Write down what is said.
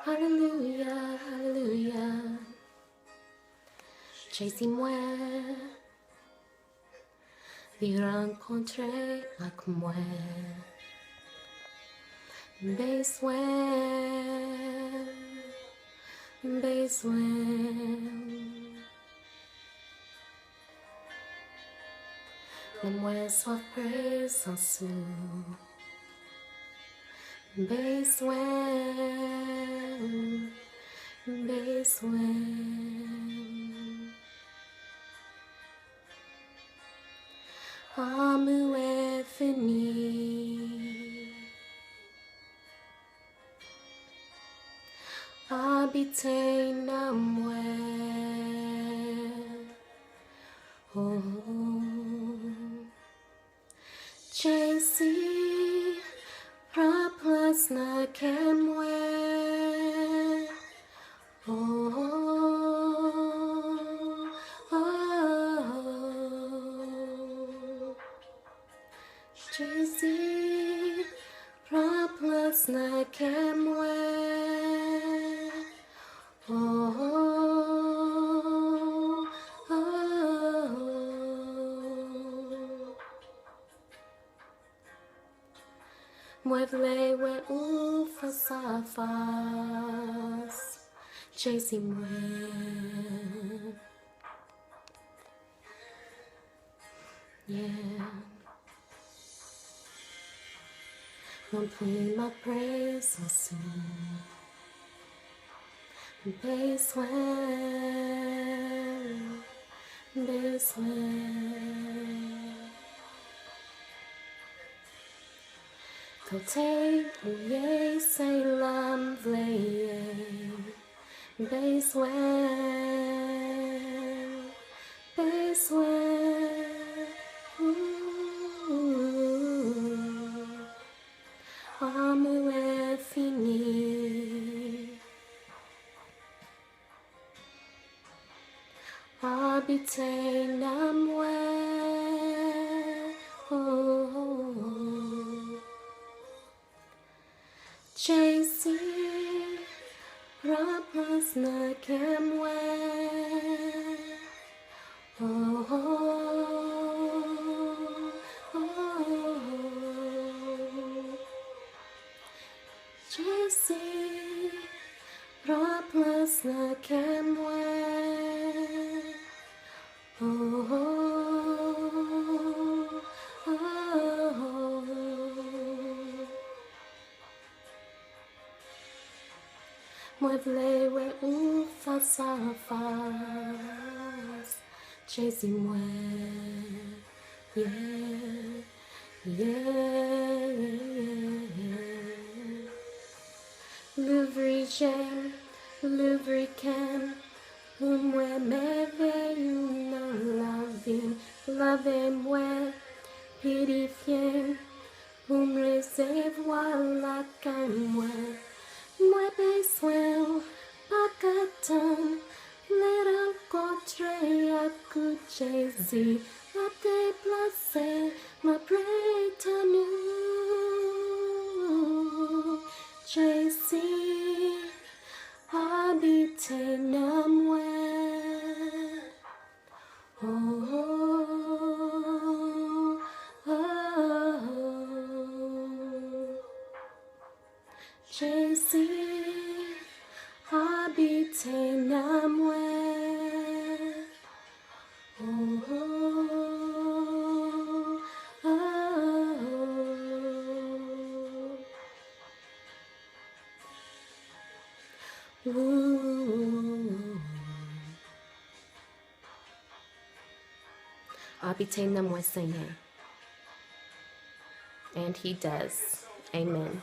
Alléluia, Alléluia. Jésus-moi, viens rencontrer avec moi. Besoin, le moi soit présent sous. Besoin. Amour infini, habiter en moi. Oh, Jésus, prends place dans que moi. Oh, Jésus, prends place dans que moi. Moi v'lais ouais ou face à face, Jésus moi. Yeah. Remplis ma présence, besoin. Côté oublié, c'est l'âme v'lait, besoin. Amour infini, habiter en moi. Jésus, prends place dans que moi. Jésus, prends place dans que moi. Moi v'lais ouais ou face à face, Jésus moi. Lubricant, pour moi merveilleux dans la vie, lavez-moi, purifiez, pour me recevoir la caille. Moi besoin, pas qu'attendre, les rencontrer à coup de Jésus, à déplacer ma prétenue. Jésus, habiter en moi. Jésus, habiter en moi. Habiter en moi, Seigneur. And He does. Amen.